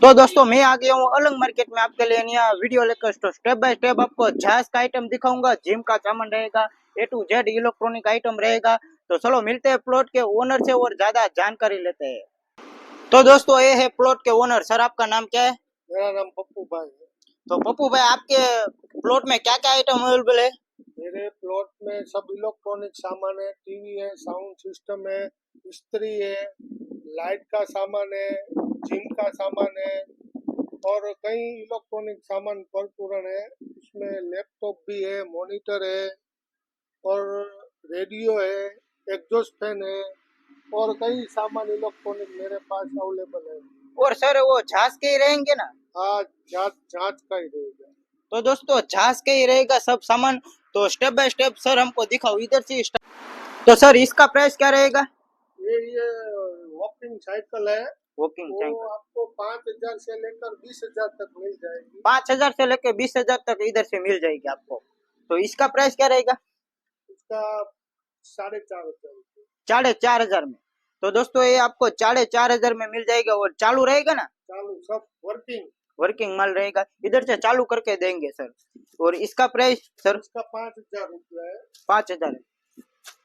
तो दोस्तों मैं आ गया हूँ अलग मार्केट में आपके लिए यहाँ वीडियो लेकर तो स्टेप बाय स्टेप आपको झांस का आइटम दिखाऊंगा। जिम का सामान रहेगा, ए टू जेड इलेक्ट्रॉनिक आइटम रहेगा। तो चलो मिलते हैं प्लॉट के ओनर से और ज्यादा जानकारी लेते हैं। तो दोस्तों ये है प्लॉट के ओनर। सर आपका नाम क्या है? मेरा नाम पप्पू भाई है। तो पप्पू भाई आपके प्लॉट में क्या क्या आइटम अवेलेबल है? मेरे प्लॉट में सब इलेक्ट्रॉनिक सामान है, टीवी है, साउंड सिस्टम है, इस्त्री है, लाइट का सामान है, जिम का सामान है और कई इलेक्ट्रॉनिक सामान भरपूर है। इसमें लैपटॉप भी है, मॉनिटर है और रेडियो है, एग्जॉस्ट फैन है और कई सामान इलेक्ट्रॉनिक मेरे पास अवेलेबल है। और सर वो झांस के ही रहेंगे ना? हाँ, जांच जांच का ही रहेगा। तो दोस्तों झांस के ही रहेगा सब सामान। तो स्टेप बाय स्टेप सर हमको दिखाओ इधर से तो सर इसका प्राइस क्या रहेगा? ये वॉकिंग साइकिल है, वॉकिंग वो साइकिल आपको 5,000 से लेकर 20,000 तक मिल जाएगी। 5,000 से लेके 20,000 तक इधर से मिल जाएगी आपको। तो इसका प्राइस क्या रहेगा? इसका 4,500 रुपये। 4,500 में। तो दोस्तों ये आपको 4,500 में मिल जाएगा और चालू रहेगा ना? चालू सब वर्किंग। वर्किंग माल रहेगा, इधर से चालू करके देंगे सर। और इसका प्राइस सर? इसका 5,000 रुपया है। 5,000।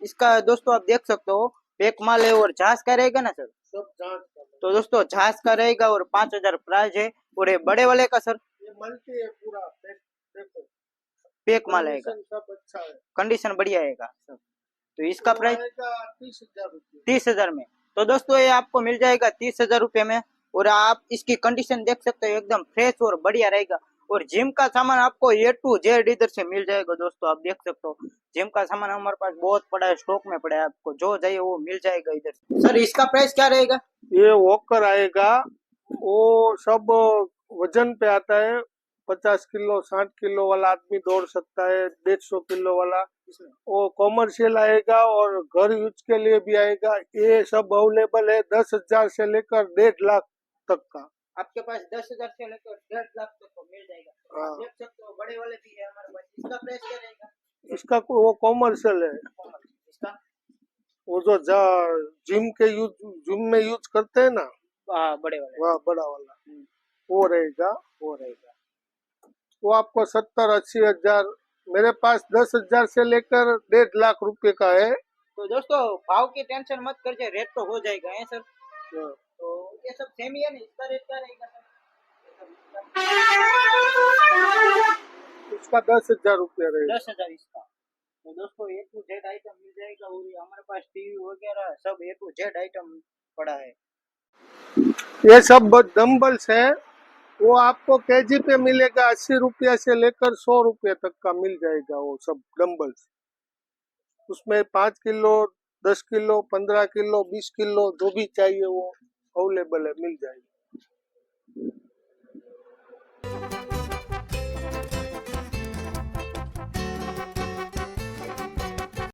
इसका दोस्तों आप देख सकते हो पैक माल है और झांस का रहेगा ना सर? सब जांच का। तो दोस्तों झांस का रहेगा और 5,000 प्राइस है। और ये बड़े वाले का सर? ये मल्टी है पूरा पैक, देखो पैक माल आएगा, कंडीशन सब अच्छा है। कंडीशन बढ़िया आएगा सर। तो इसका प्राइस आएगा 30,000 रुपये। 30,000 में। तो दोस्तों ये आपको मिल जाएगा 30,000 रुपये में। और आप इसकी कंडीशन देख सकते हो एकदम फ्रेश और बढ़िया रहेगा। और जिम का सामान आपको ए टू जेड इधर से मिल जाएगा। दोस्तों आप देख सकते हो जिम का सामान हमारे पास बहुत पड़ा है, स्टॉक में पड़ा है, आपको जो चाहिए वो मिल जाएगा इधर से। सर इसका प्राइस क्या रहेगा? ये वॉकर आएगा, वो सब वजन पे आता है। 50 किलो 60 किलो वाला आदमी दौड़ सकता है, 150 किलो वाला वो कॉमर्शियल आएगा और घर यूज के लिए भी आएगा। ये सब अवेलेबल है 10,000 से लेकर 1.5 लाख तक का। आपके पास 10,000 से लेकर 1.5 लाख तक को मिल जाएगा। हाँ। आप देख सकते हो बड़े वाले भी है हमारे पास। इसका प्राइस क्या रहेगा? इसका वो कॉमर्शियल है, इसका वो जो जिम के यूज, जिम में यूज करते हैं ना, बड़े वाले वह बड़ा वाला वो रहेगा। वो रहेगा। वो आपको 70-80 हजार। मेरे पास 10,000 से लेकर 1.5 लाख रुपए का है। तो दोस्तों भाव की टेंशन मत करके, रेट तो हो जाएगा है सर। हाँ। तो ये सब सेम ही है ना? इसका रेट क्या रहेगा सर? इसका 10,000 रुपया रहेगा। 10,000 इसका। तो दोस्तों ए टू जेड आइटम मिल जाएगा और ये हमारे पास टीवी वगैरह सब ए टू जेड आइटम पड़ा है। ये सब डम्बल्स है, वो आपको केजी पे मिलेगा। 80 रुपया से लेकर 100 रुपये तक का मिल जाएगा वो सब डम्बल्स। उसमें 5 किलो 10 किलो 15 किलो 20 किलो जो भी चाहिए वो अवेलेबल है, मिल जाएगा।